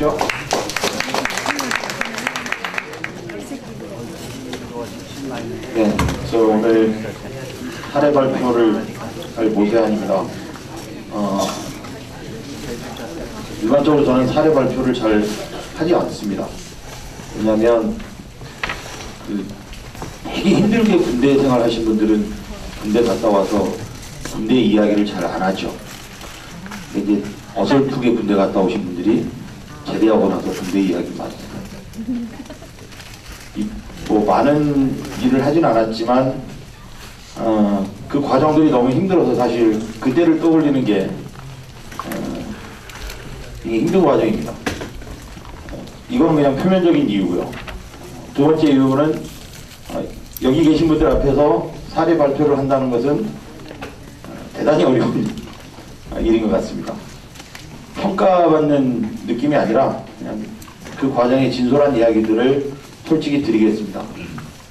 주십시오. 네, 저 오늘 사례 발표를 할 모세한입니다. 일반적으로 저는 사례 발표를 잘 하지 않습니다. 왜냐하면 되게 힘들게 군대 생활하신 분들은 군대 갔다 와서 군대 이야기를 잘 안 하죠. 이제 어설프게 군대 갔다 오신 분들이 제대하고 나서 군대 이야기 많이 해요. 뭐 많은 일을 하진 않았지만 그 과정들이 너무 힘들어서 사실 그때를 떠올리는 게 이게 힘든 과정입니다. 이거는 그냥 표면적인 이유고요. 두 번째 이유는 여기 계신 분들 앞에서 사례 발표를 한다는 것은 대단히 어려운 일인 것 같습니다. 평가받는 느낌이 아니라 그냥 그 과정의 진솔한 이야기들을 솔직히 드리겠습니다.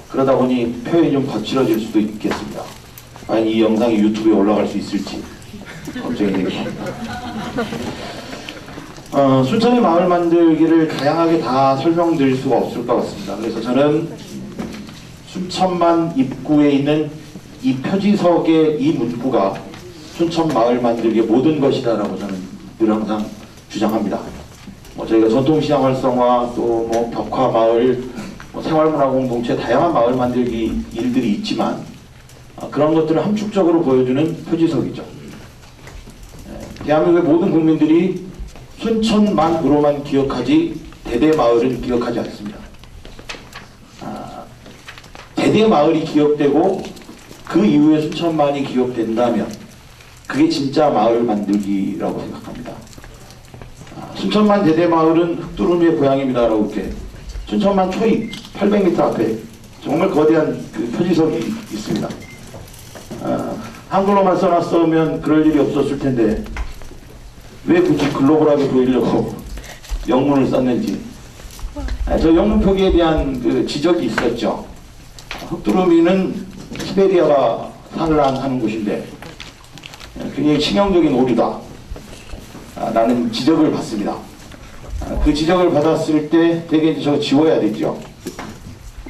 그러다 보니 표현이 좀 거칠어질 수도 있겠습니다. 과연 이 영상이 유튜브에 올라갈 수 있을지 걱정이 되겠습니다. 순천의 마을 만들기를 다양하게 다 설명드릴 수가 없을 것 같습니다. 그래서 저는 순천만 입구에 있는 이 표지석의 이 문구가 순천 마을 만들기의 모든 것이다라고 저는 늘 항상 주장합니다. 저희가 전통시장 활성화, 또 뭐 벽화 마을, 생활문화 공동체, 다양한 마을 만들기 일들이 있지만 그런 것들을 함축적으로 보여주는 표지석이죠. 대한민국의 모든 국민들이 순천만으로만 기억하지 대대마을은 기억하지 않습니다. 대대마을이 기억되고 그 이후에 순천만이 기억된다면 그게 진짜 마을 만들기라고 생각합니다. 순천만 대대마을은 흑두루미의 고향입니다라고 이렇게 순천만 초입 800m 앞에 정말 거대한 그 표지석이 있습니다. 한글로만 써놨으면 그럴 일이 없었을 텐데 왜 굳이 글로벌하게 보이려고 영문을 썼는지. 저 영문 표기에 대한 그 지적이 있었죠. 흑두루미는 시베리아가 산란하는 곳인데 굉장히 치명적인 오류다 라는 지적을 받습니다. 그 지적을 받았을 때 되게 이제 저거 지워야 되죠.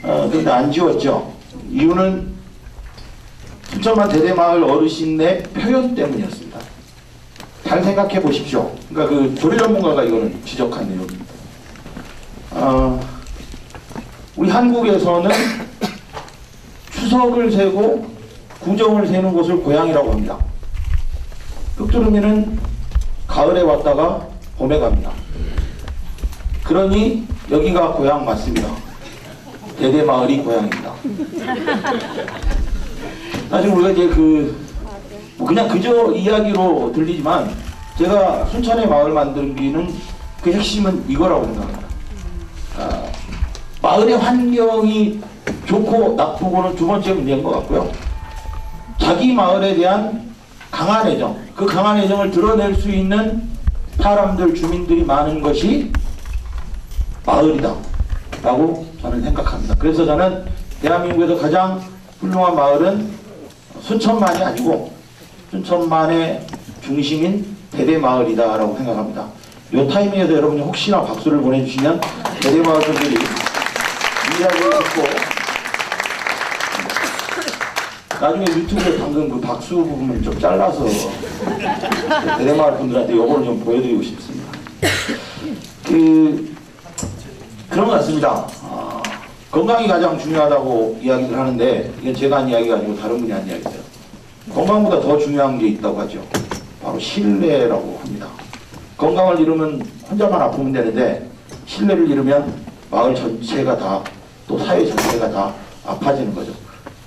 그런데 안 지웠죠. 이유는 순천만 대대마을 어르신의 표현 때문이었습니다. 잘 생각해 보십시오. 그러니까 그 조례 전문가가 이거는 지적한 내용입니다. 우리 한국에서는 추석을 세고 구정을 세는 곳을 고향이라고 합니다. 흑두루미는 가을에 왔다가 봄에 갑니다. 그러니 여기가 고향 맞습니다. 대대마을이 고향입니다. 사실 우리가 이제 그냥 그저 이야기로 들리지만 제가 순천의 마을 만들기는 그 핵심은 이거라고 생각합니다. 마을의 환경이 좋고 나쁘고는 두 번째 문제인 것 같고요. 자기 마을에 대한 강한 애정, 그 강한 애정을 드러낼 수 있는 사람들, 주민들이 많은 것이 마을이다 라고 저는 생각합니다. 그래서 저는 대한민국에서 가장 훌륭한 마을은 순천만이 아니고 순천만의 중심인 대대마을이다 라고 생각합니다. 이 타이밍에서 여러분이 혹시나 박수를 보내주시면 대대마을 분들이 이야기를 듣고 나중에 유튜브에 방금 그 박수 부분을 좀 잘라서 대대마을 분들한테 요거를 좀 보여드리고 싶습니다. 그런 것 같습니다. 건강이 가장 중요하다고 이야기를 하는데 이건 제가 한 이야기가 아니고 다른 분이 한 이야기예요. 건강보다 더 중요한 게 있다고 하죠. 바로 신뢰라고 합니다. 건강을 잃으면 혼자만 아프면 되는데 신뢰를 잃으면 마을 전체가 다, 또 사회 전체가 다 아파지는 거죠.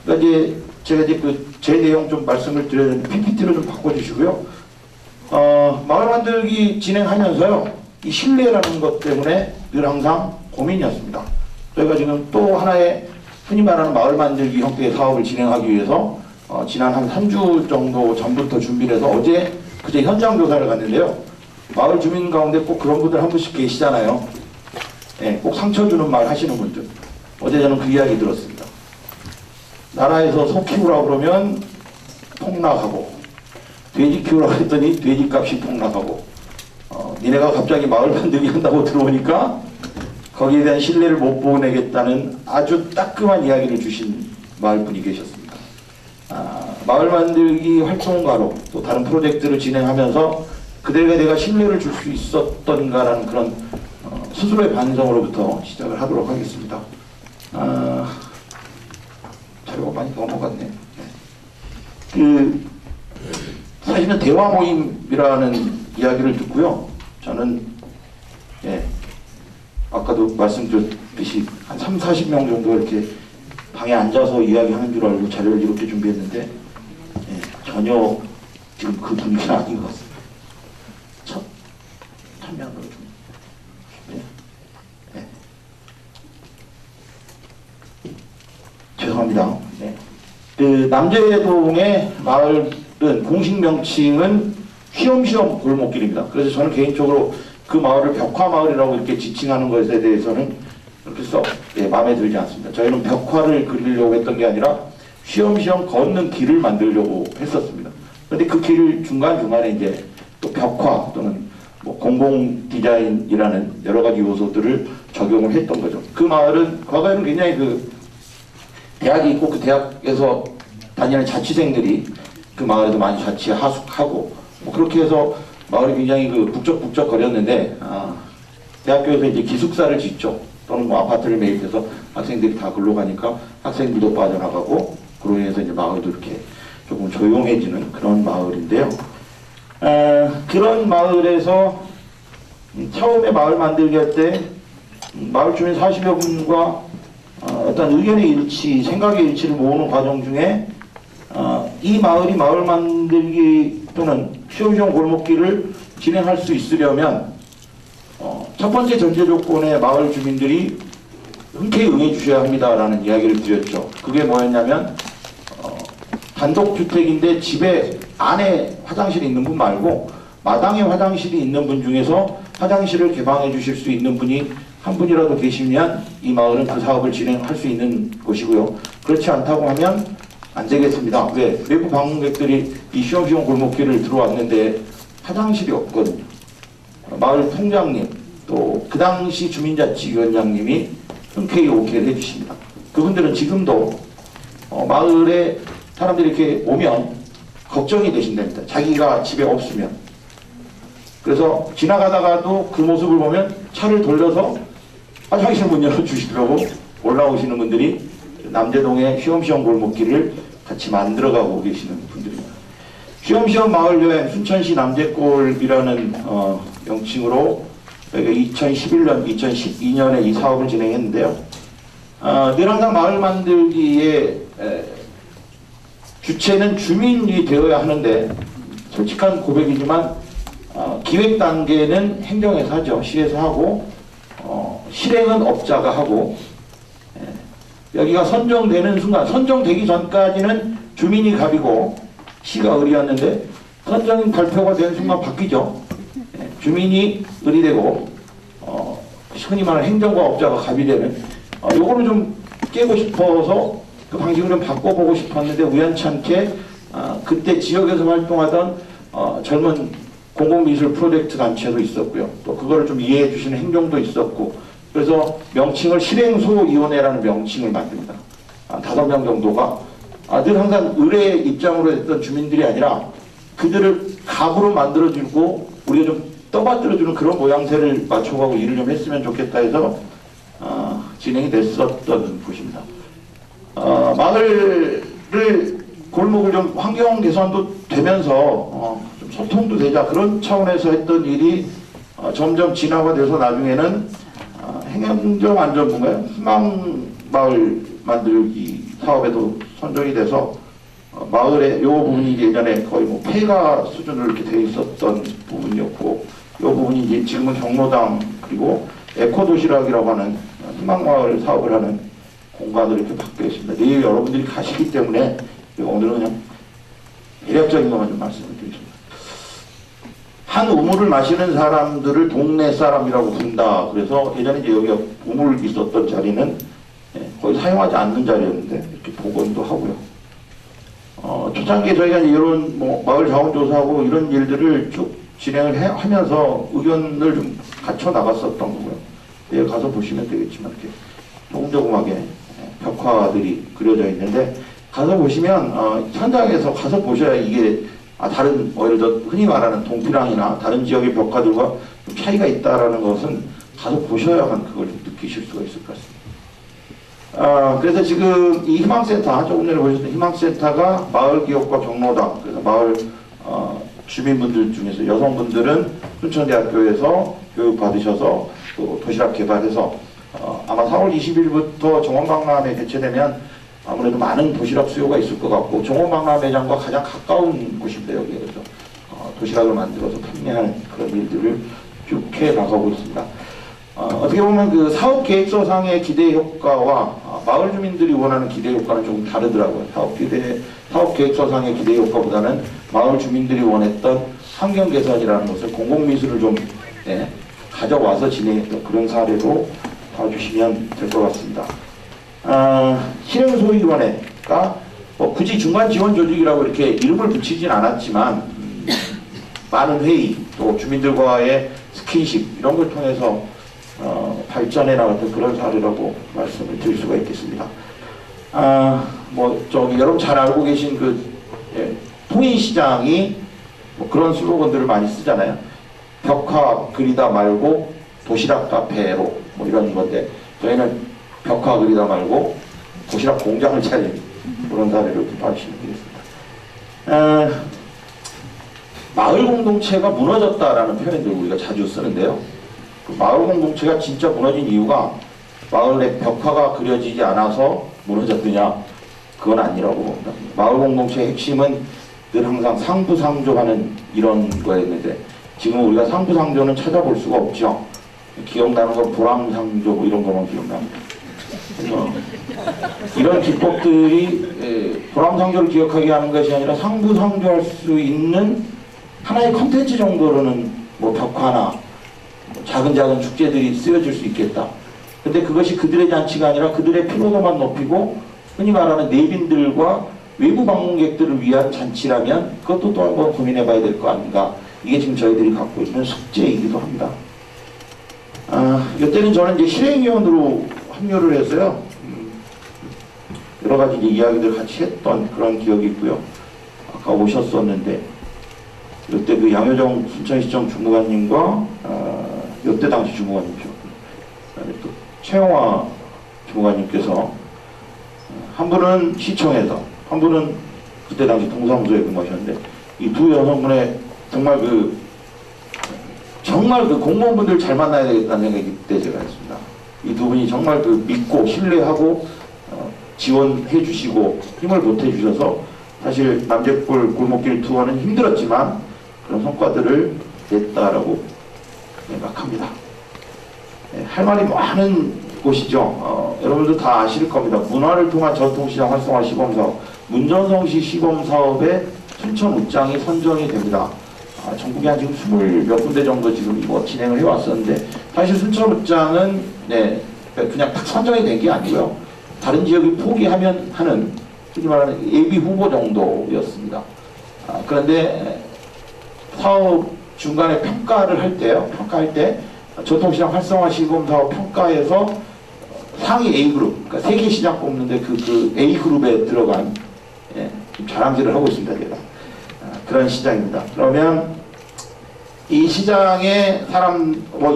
그러니까 이제 제가 이제 제 내용 좀 말씀을 드려야 되는데 PPT로 좀 바꿔주시고요. 마을 만들기 진행하면서요, 이 신뢰라는 것 때문에 늘 항상 고민이었습니다. 저희가 지금 또 하나의 흔히 말하는 마을 만들기 형태의 사업을 진행하기 위해서 지난 한 3주 정도 전부터 준비를 해서 어제 그제 현장 조사를 갔는데요. 마을 주민 가운데 꼭 그런 분들 한 분씩 계시잖아요. 네, 꼭 상처 주는 말 하시는 분들. 어제 저는 그 이야기 들었습니다. 나라에서 소 키우라고 그러면 폭락하고, 돼지 키우라고 했더니 돼지값이 폭락하고, 니네가 갑자기 마을 만들기 한다고 들어오니까 거기에 대한 신뢰를 못 보내겠다는 아주 따끔한 이야기를 주신 마을분이 계셨습니다. 마을 만들기 활동가로 또 다른 프로젝트를 진행하면서 그들에게 내가 신뢰를 줄 수 있었던가라는 그런 스스로의 반성으로부터 시작을 하도록 하겠습니다. 자료가 많이 넘어갔네. 사실은 대화 모임이라는 이야기를 듣고요. 저는 아까도 말씀드렸듯이 한 3, 40명 정도 이렇게 방에 앉아서 이야기하는 줄 알고 자료를 이렇게 준비했는데 전혀 지금 그 분위기는 아닌 것 같습니다. 첫 화면으로 좀 죄송합니다. 그 남재동의 마을은 공식 명칭은 쉬엄쉬엄 골목길입니다. 그래서 저는 개인적으로 그 마을을 벽화마을이라고 이렇게 지칭하는 것에 대해서는 그렇게 썩 마음에 들지 않습니다. 저희는 벽화를 그리려고 했던 게 아니라 쉬엄쉬엄 걷는 길을 만들려고 했었습니다. 그런데 그 길 중간중간에 이제 또 벽화 또는 뭐 공공 디자인이라는 여러 가지 요소들을 적용을 했던 거죠. 그 마을은 과거에는 굉장히 그 대학이 있고 그 대학에서 다니는 자취생들이 그 마을에서 많이 자취하고 뭐 그렇게 해서 마을이 굉장히 그 북적북적 거렸는데 대학교에서 이제 기숙사를 짓죠. 또는 뭐 아파트를 매입해서 학생들이 다 글로 가니까 학생들도 빠져나가고 그로 인해서 이제 마을도 이렇게 조금 조용해지는 그런 마을인데요. 그런 마을에서 처음에 마을 만들기 할 때 마을 주민 40여 분과 어떤 의견의 일치, 생각의 일치를 모으는 과정 중에 이 마을이 마을 만들기 또는 쉬엄쉬엄 골목길을 진행할 수 있으려면 첫 번째 전제 조건에 마을 주민들이 흔쾌히 응해 주셔야 합니다라는 이야기를 드렸죠. 그게 뭐였냐면 단독주택인데 집에 안에 화장실이 있는 분 말고 마당에 화장실이 있는 분 중에서 화장실을 개방해 주실 수 있는 분이 한 분이라도 계시면 이 마을은 그 사업을 진행할 수 있는 곳이고요. 그렇지 않다고 하면 안 되겠습니다. 왜? 외부 방문객들이 이 쉬엄쉬엄 골목길을 들어왔는데 화장실이 없거든요. 마을 통장님 또 그 당시 주민자치위원장님이 흔쾌히 오케이를 해주십니다. 그분들은 지금도 마을에 사람들이 이렇게 오면 걱정이 되신답니다. 자기가 집에 없으면. 그래서 지나가다가도 그 모습을 보면 차를 돌려서 화장실 문 열어주시려고 올라오시는 분들이 남재동의 쉬엄쉬엄 골목길을 같이 만들어가고 계시는 분들입니다. 쉬엄쉬엄 마을여행 순천시 남재골이라는 명칭으로 2011년, 2012년에 이 사업을 진행했는데요. 늘 항상 마을 만들기에 주체는 주민이 되어야 하는데 솔직한 고백이지만 기획 단계는 행정에서 하죠. 시에서 하고 실행은 업자가 하고 여기가 선정되는 순간 선정되기 전까지는 주민이 갑이고 시가 을이었는데 선정 발표가 되는 순간 바뀌죠. 주민이 을이 되고 흔히 말하는 행정과 업자가 갑이 되는 요거를 좀 깨고 싶어서 그 방식을 좀 바꿔보고 싶었는데 우연찮게 그때 지역에서 활동하던 젊은 공공미술 프로젝트 단체도 있었고요. 또 그거를 좀 이해해 주시는 행정도 있었고 그래서 명칭을 실행소위원회라는 명칭을 만듭니다. 5명 정도가 늘 항상 을의 입장으로 했던 주민들이 아니라 그들을 갑으로 만들어주고 우리가 좀 떠받들어주는 그런 모양새를 맞춰가고 일을 좀 했으면 좋겠다 해서 진행이 됐었던 곳입니다. 마을을 골목을 좀 환경 개선도 되면서 좀 소통도 되자 그런 차원에서 했던 일이 점점 진화가 돼서 나중에는 행정안전부인가요? 희망마을 만들기 사업에도 선정이 돼서 마을에 요 부분이 예전에 거의 뭐 폐가 수준으로 이렇게 돼 있었던 부분이었고 요 부분이 이제 지금은 경로당 그리고 에코도시락이라고 하는 희망마을 사업을 하는 공간으로 이렇게 바뀌어 있습니다. 내일 여러분들이 가시기 때문에 오늘은 그냥 대략적인 것만 좀 말씀을 드리겠습니다. 한 우물을 마시는 사람들을 동네 사람이라고 부른다. 그래서 예전에 이제 여기가 우물 있었던 자리는 거의 사용하지 않는 자리였는데 이렇게 복원도 하고요. 초창기에 저희가 이런 뭐 마을 자원조사하고 이런 일들을 쭉 진행을 하면서 의견을 좀 갖춰 나갔었던 거고요. 내일 가서 보시면 되겠지만 이렇게 조금조금하게 벽화들이 그려져 있는데 가서 보시면 현장에서 가서 보셔야 이게 다른 예를 들어 흔히 말하는 동피랑이나 다른 지역의 벽화들과 좀 차이가 있다라는 것은 가서 보셔야만 그걸 좀 느끼실 수가 있을 것 같습니다. 그래서 지금 이 희망센터, 조금 전에 보셨던 희망센터가 마을기업과 경로당, 그래서 마을 주민분들 중에서 여성분들은 순천대학교에서 교육받으셔서 또 도시락 개발해서 아마 4월 20일부터 정원박람회 개최되면 아무래도 많은 도시락 수요가 있을 것 같고 정원박람회장과 가장 가까운 곳인데 여기에 그래서 도시락을 만들어서 판매하는 그런 일들을 쭉 해나가고 있습니다. 어떻게 보면 그 사업 계획서상의 기대 효과와 마을 주민들이 원하는 기대 효과는 조금 다르더라고요. 사업 계획서상의 기대 효과보다는 마을 주민들이 원했던 환경 개선이라는 것을 공공미술을 좀 가져와서 진행했던 그런 사례로 봐주시면 될 것 같습니다. 실행소위원회가 굳이 중간 지원 조직이라고 이렇게 이름을 붙이진 않았지만 많은 회의 또 주민들과의 스킨십 이런 걸 통해서 발전해 나갔던 그런 사례라고 말씀을 드릴 수가 있겠습니다. 여러분 잘 알고 계신 통인시장이 그런 슬로건들을 많이 쓰잖아요. 벽화 그리다 말고 도시락 카페로 이런 건데 저희는 벽화 그리다 말고 도시락 공장을 차린 그런 사례를 봐주시면 되겠습니다. 마을 공동체가 무너졌다라는 표현들 우리가 자주 쓰는데요. 그 마을 공동체가 진짜 무너진 이유가 마을에 벽화가 그려지지 않아서 무너졌느냐, 그건 아니라고 봅니다. 마을 공동체의 핵심은 늘 항상 상부상조하는 이런 거였는데 지금 우리가 상부상조는 찾아볼 수가 없죠. 기억나는 건 보람상조 이런 것만 기억납니다. 이런 기법들이 보람상조를 기억하게 하는 것이 아니라 상부상조할 수 있는 하나의 컨텐츠 정도로는 벽화나 작은 축제들이 쓰여질 수 있겠다. 근데 그것이 그들의 잔치가 아니라 그들의 피로도만 높이고 흔히 말하는 내빈들과 외부 방문객들을 위한 잔치라면 그것도 또 한번 고민해 봐야 될 거 아닌가. 이게 지금 저희들이 갖고 있는 숙제이기도 합니다. 이때는 저는 이제 실행위원으로 합류를 해서요. 여러 가지 이야기들 같이 했던 그런 기억이 있고요. 아까 오셨었는데 이때 그 양효정 순천시청 주무관님과 이때 당시 주무관님이죠. 그다음에 또 최영화 주무관님께서 한 분은 시청에서 한 분은 그때 당시 동사무소에 근무하셨는데 이 두 여성분의 정말 그 공무원분들 잘 만나야 되겠다는 생각이 그때 제가 했습니다. 이 두 분이 정말 믿고 신뢰하고 지원해 주시고 힘을 보태 주셔서 사실 남재골 골목길 투어는 힘들었지만 그런 성과들을 냈다라고 생각합니다. 할 말이 많은 곳이죠. 여러분들 다 아실 겁니다. 문화를 통한 전통시장 활성화 시범사업, 문전성시 시범사업에 순천 웃장이 선정이 됩니다. 전국에 한 지금 20몇 군데 정도 지금 진행을 해왔었는데 사실 순천 웃장은 그냥 딱 선정이 된 게 아니고요. 다른 지역이 포기하면 하는 흔히 말하는 예비 후보 정도였습니다. 그런데 사업 중간에 평가를 할 때요. 평가할 때 전통시장 활성화 시범사업 평가에서 상위 A그룹, 그러니까 3개 시장 뽑는데 그 A그룹에 들어간 자랑질을 하고 있습니다. 제가. 그런 시장입니다. 그러면 이 시장의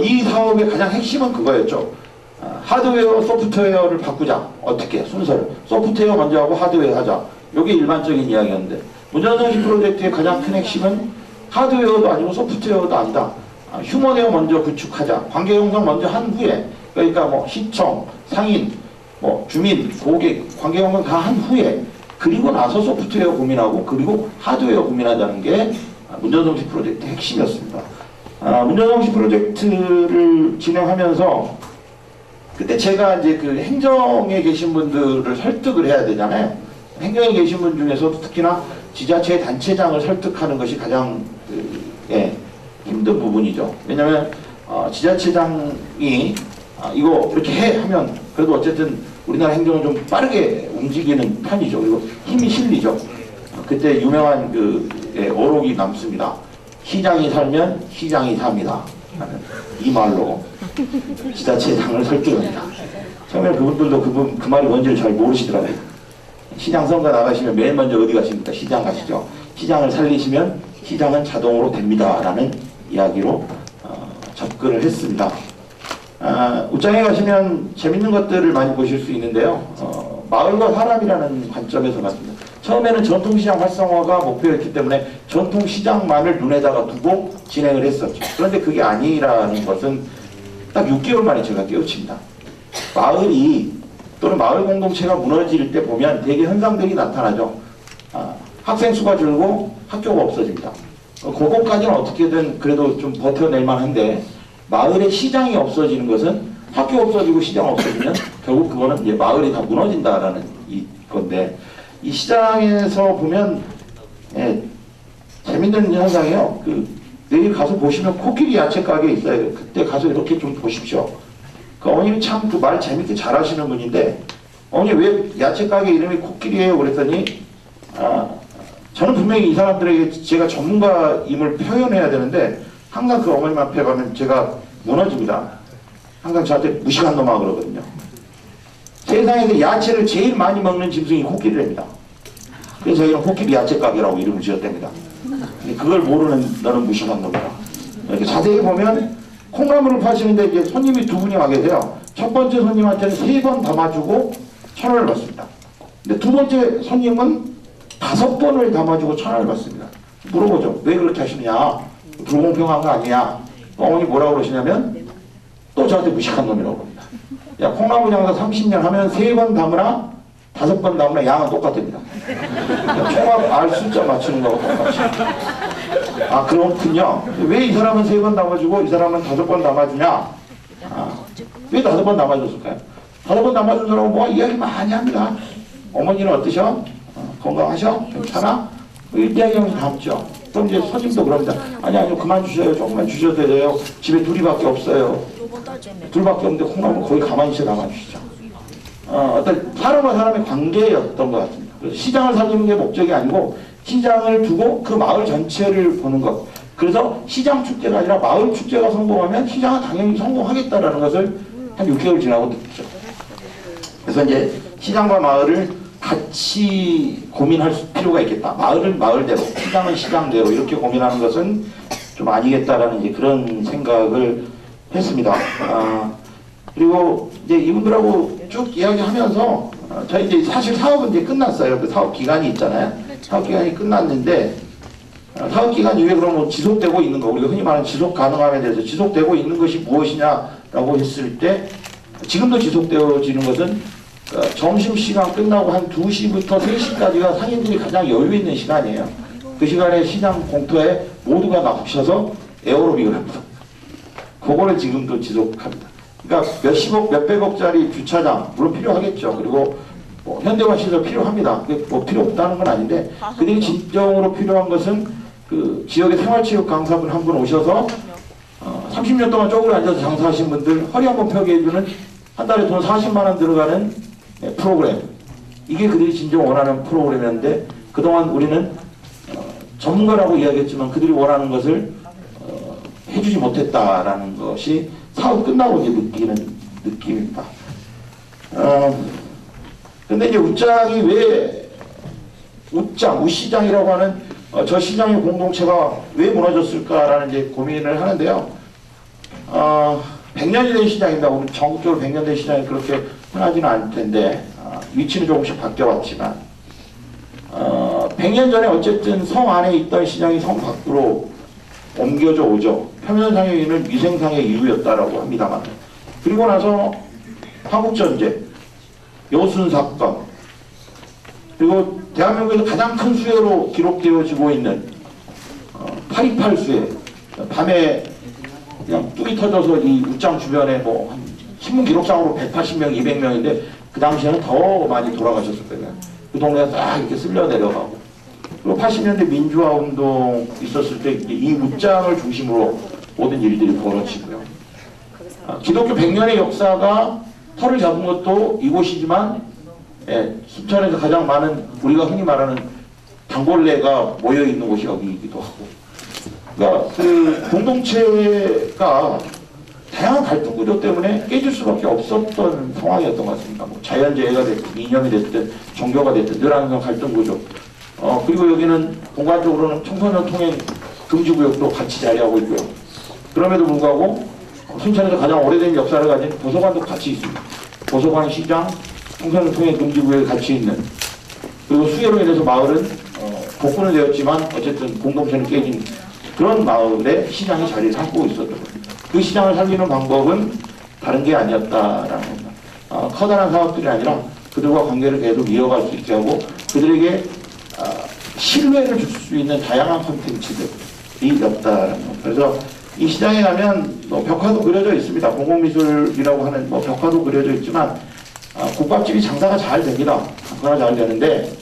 이 사업의 가장 핵심은 그거였죠. 하드웨어, 소프트웨어를 바꾸자. 어떻게? 순서를. 소프트웨어 먼저 하고 하드웨어 하자. 이게 일반적인 이야기였는데 문전성시 프로젝트의 가장 큰 핵심은 하드웨어도 아니고 소프트웨어도 아니다. 휴먼웨어 먼저 구축하자. 관계 형성 먼저 한 후에 그러니까 시청, 상인, 주민, 고객, 관계 형성 다 한 후에 그리고 나서 소프트웨어 고민하고 그리고 하드웨어 고민하자는 게 문전성시 프로젝트의 핵심이었습니다. 문전성시 프로젝트를 진행하면서 그때 제가 이제 그 행정에 계신 분들을 설득을 해야 되잖아요. 행정에 계신 분 중에서도 특히나 지자체 단체장을 설득하는 것이 가장 힘든 부분이죠. 왜냐하면 지자체장이 이거 이렇게 해 하면 그래도 어쨌든 우리나라 행정은 좀 빠르게 움직이는 편이죠. 그리고 힘이 실리죠. 그때 유명한 어록이 남습니다. 시장이 살면 시장이 삽니다. 이 말로 지자체장을 설득합니다. 처음에 그분들도 그 말이 뭔지를 잘 모르시더라고요. 시장 선거 나가시면 맨 먼저 어디 가십니까? 시장 가시죠. 시장을 살리시면 시장은 자동으로 됩니다. 라는 이야기로 접근을 했습니다. 웃장에 가시면 재밌는 것들을 많이 보실 수 있는데요. 마을과 사람이라는 관점에서 봤습니다. 처음에는 전통시장 활성화가 목표였기 때문에 전통시장만을 눈에다가 두고 진행을 했었죠. 그런데 그게 아니라는 것은 딱 6개월 만에 제가 깨우칩니다. 마을이 또는 마을 공동체가 무너질 때 보면 되게 현상들이 나타나죠. 학생 수가 줄고 학교가 없어집니다. 그것까지는 어떻게든 그래도 좀 버텨낼 만한데 마을의 시장이 없어지는 것은 학교 없어지고 시장 없어지면 결국 그거는 이제 마을이 다 무너진다라는 건데 이 시장에서 보면 재밌는 현상이요. 내일 가서 보시면 코끼리 야채 가게 있어요. 그때 가서 이렇게 좀 보십시오. 어머님이 참 그 말 재밌게 잘하시는 분인데 어머니 왜 야채 가게 이름이 코끼리예요? 그랬더니 저는 분명히 이 사람들에게 제가 전문가임을 표현해야 되는데 항상 그 어머님 앞에 가면 제가 무너집니다. 항상 저한테 무식한 놈아 그러거든요. 세상에서 야채를 제일 많이 먹는 짐승이 코끼리랍니다. 그래서 저희는 코끼리 야채 가게라고 이름을 지었답니다. 근데 그걸 모르는 너는 무식한 놈이다. 이렇게 자세히 보면 콩나물을 파시는데 이제 손님이 두 분이 와 계세요. 첫 번째 손님한테는 3번 담아주고 1,000원을 받습니다. 근데 두 번째 손님은 5번을 담아주고 1,000원을 받습니다. 물어보죠. 왜 그렇게 하시느냐? 불공평한 거 아니냐? 어머니 뭐라고 그러시냐면 또 저한테 무식한 놈이라고 합니다. 야, 콩나물 장사 30년 하면 3번 담으나 5번 담으나 양은 똑같답니다. 총합 알 숫자 맞추는 거하고 똑같이. 그렇군요. 왜 이 사람은 3번 담아주고 이 사람은 5번 담아주냐? 왜 5번 담아줬을까요? 5번 담아준 사람은 뭐 이야기 많이 합니다. 어머니는 어떠셔? 건강하셔? 괜찮아? 이야기하면서 담죠. 그럼 이제 손님도 그럽니다. 아니요 그만 주셔요. 조금만 주셔도 돼요. 집에 둘이밖에 없어요. 둘밖에 없는데 콩나물 거의 가만히 있어 담아주시죠. 어떤 사람과 사람의 관계였던 것 같습니다. 그래서 시장을 살리는 게 목적이 아니고 시장을 두고 그 마을 전체를 보는 것. 그래서 시장 축제가 아니라 마을 축제가 성공하면 시장은 당연히 성공하겠다라는 것을 한 6개월 지나고 느꼈죠. 그래서 이제 시장과 마을을 같이 고민할 필요가 있겠다. 마을은 마을대로, 시장은 시장대로 이렇게 고민하는 것은 좀 아니겠다라는 이제 그런 생각을 했습니다. 그리고 이제 이분들하고 쭉 이야기하면서 저희 이제 사실 사업은 이제 끝났어요. 그 사업 기간이 있잖아요. 사업 기간이 끝났는데 사업 기간 이후에 그럼 뭐 지속되고 있는 거, 우리가 흔히 말하는 지속 가능함에 대해서 지속되고 있는 것이 무엇이냐라고 했을 때 지금도 지속되어지는 것은 점심시간 끝나고 한 2시부터 3시까지가 상인들이 가장 여유 있는 시간이에요. 그 시간에 시장 공터에 모두가 나오셔서 에어로빅을 합니다. 그거를 지금도 지속합니다. 그러니까 몇십억, 몇백억짜리 주차장 물론 필요하겠죠. 그리고 뭐 현대화 시설 필요합니다. 그게 뭐 필요 없다는 건 아닌데 그들이 진정으로 필요한 것은 그 지역의 생활체육 강사분 한 분 오셔서 30년 동안 쪼그려 앉아서 장사하신 분들 허리 한번 펴게 해주는 한 달에 돈 40만 원 들어가는 프로그램. 이게 그들이 진정 원하는 프로그램이었는데 그동안 우리는 전문가라고 이야기했지만 그들이 원하는 것을 해주지 못했다라는 것이 사업 끝나고 이제 느끼는 느낌입니다. 근데 이제 웃장이 왜 우시장이라고 하는 저 시장의 공동체가 왜 무너졌을까라는 이제 고민을 하는데요. 100년이 된 시장입니다. 우리 전국적으로 100년 된 시장이 그렇게 흔하지는 않을 텐데 위치는 조금씩 바뀌어왔지만 100년 전에 어쨌든 성 안에 있던 시장이 성 밖으로 옮겨져 오죠. 표면상의 이유는 위생상의 이유였다라고 합니다만 그리고 나서 한국전쟁, 여순사건 그리고 대한민국에서 가장 큰 수해로 기록되어지고 있는 8.28 수해 밤에 그냥 뚝이 터져서 이 웃장 주변에 뭐 신문 기록상으로 180명, 200명인데 그 당시에는 더 많이 돌아가셨을 거예요. 그 동네가 딱 이렇게 쓸려 내려가고 그리고 80년대 민주화 운동 있었을 때 이 웃장을 중심으로 모든 일들이 벌어지고요. 기독교 100년의 역사가 터를 잡은 것도 이곳이지만 순천에서 가장 많은 우리가 흔히 말하는 단골레가 모여있는 곳이 여기이기도 하고 그러니까 그 공동체가 다양한 갈등 구조 때문에 깨질 수밖에 없었던 상황이었던 것 같습니다. 뭐 자연재해가 됐든 이념이 됐든 종교가 됐든 늘 항상 갈등 구조. 그리고 여기는 공간적으로는 청소년 통행 금지구역도 같이 자리하고 있고요. 그럼에도 불구하고 순천에서 가장 오래된 역사를 가진 도서관도 같이 있습니다. 도서관, 시장, 청소년 통행 금지구역에 같이 있는, 그리고 수해로 인해서 마을은 복구는 되었지만 어쨌든 공동체는 깨진 그런 마을에 시장이 자리를 잡고 있었던 겁니다. 그 시장을 살리는 방법은 다른 게 아니었다라는 겁니다. 커다란 사업들이 아니라 그들과 관계를 계속 이어갈 수 있게 하고 그들에게 신뢰를 줄 수 있는 다양한 콘텐츠들이 없다라는 겁니다. 그래서 이 시장에 가면 벽화도 그려져 있습니다. 공공미술이라고 하는 벽화도 그려져 있지만 국밥집이 장사가 잘 됩니다. 장사가 잘 되는데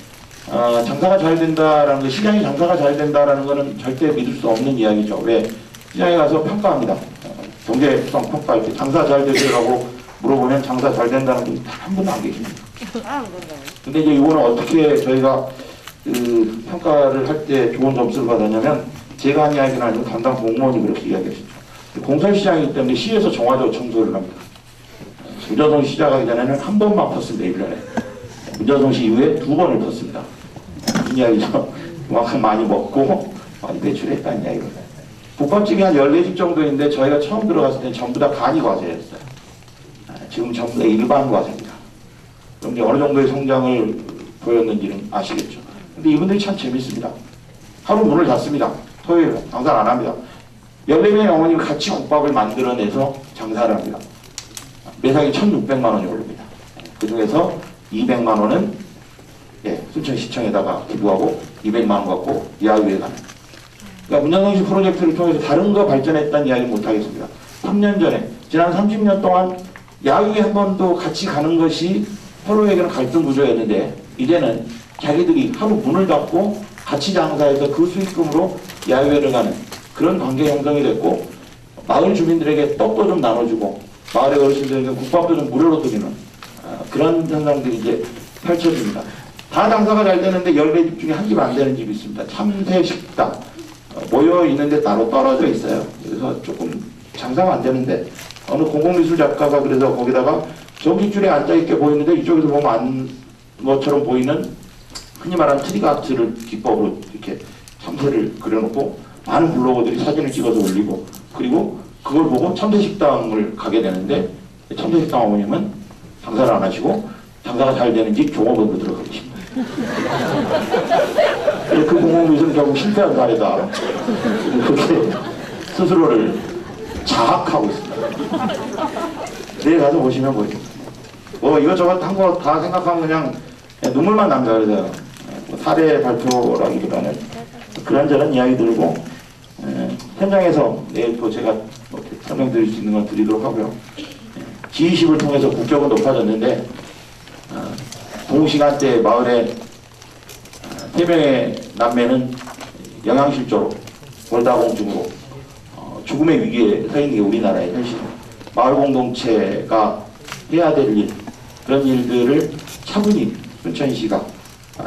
장사가 잘 된다라는 거, 시장이 장사가 잘 된다라는 거는 절대 믿을 수 없는 이야기죠. 왜? 시장에 가서 평가합니다. 경제성 평가, 이렇게 장사 잘 되세요라고 물어보면 장사 잘 된다는 분이 단 한 분도 안 계십니다. 근데 이제 이거는 어떻게 저희가 그 평가를 할 때 좋은 점수를 받았냐면, 제가 한 이야기는 아니고 담당 공무원이 그렇게 이야기했죠. 공설시장이기 때문에 시에서 정화조 청소를 합니다. 문전성 시작하기 전에는 한 번만 텄습니다. 1년에. 문전성시 이후에 2번을 텄습니다. 무슨 이야기죠? 그만큼 많이 먹고 많이 배출했다는 이야기입니다. 국밥집이 한 14집 정도인데 저희가 처음 들어갔을 때는 전부 다 간이 과세였어요. 지금 전부 다 일반 과세입니다. 그럼 이제 어느 정도의 성장을 보였는지는 아시겠죠. 근데 이분들이 참 재밌습니다. 하루 문을 닫습니다. 토요일 장사를 안 합니다. 14명의 어머님이 같이 국밥을 만들어내서 장사를 합니다. 매상이 1,600만 원이 오릅니다. 그 중에서 200만 원은 순천시청에다가 기부하고 200만 원 갖고 야유회 가는. 그러니까 문전성시 프로젝트를 통해서 다른 거 발전했다는 이야기 못하겠습니다. 3년 전에, 지난 30년 동안 야유회 한 번도 같이 가는 것이 서로에게는 갈등 구조였는데, 이제는 자기들이 하루 문을 닫고 같이 장사해서 그 수익금으로 야유회를 가는 그런 관계 형성이 됐고, 마을 주민들에게 떡도 좀 나눠주고 마을의 어르신들에게 국밥도 좀 무료로 드리는 그런 현상들이 이제 펼쳐집니다. 다 장사가 잘 되는데 14집 중에 한 집 안 되는 집이 있습니다. 참새식당. 모여 있는데 따로 떨어져 있어요. 그래서 조금 장사가 안 되는데 어느 공공미술 작가가 그래서 거기다가 저기 줄에 앉아있게 보이는데 이쪽에서 보면 안 것처럼 보이는 흔히 말하는 트리가트를 기법으로 이렇게 참새를 그려놓고 많은 블로거들이 사진을 찍어서 올리고, 그리고 그걸 보고 참새식당을 가게 되는데 참새식당 어머님은 장사를 안 하시고 장사가 잘 되는 집 종업원으로 들어가 계십니다. 그 공공미술은 결국 실패한 사례다. 그렇게 스스로를 자학하고 있습니다. 내일 가서 보시면 보이죠. 이것저것 한 거 다 생각하면 그냥 눈물만 납니다. 그래서 사례 발표라기보다는 그런저런 이야기 들고 현장에서 내일 또 제가 설명드릴 수 있는 건 드리도록 하고요. G20을 통해서 국격은 높아졌는데 동시간대 마을에 3명의 남매는 영양실조로 골다공증으로 죽음의 위기에 서 있는 게 우리나라의 현실입니다. 마을 공동체가 해야 될 일, 그런 일들을 차분히 순천시가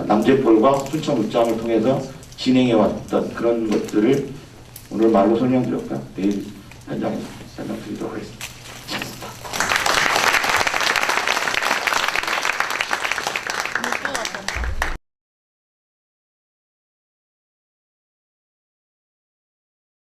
남재벌과 순천읍장을 통해서 진행해왔던 그런 것들을 오늘 말로 설명드렸고요. 내일 현장에서 설명드리도록 하겠습니다.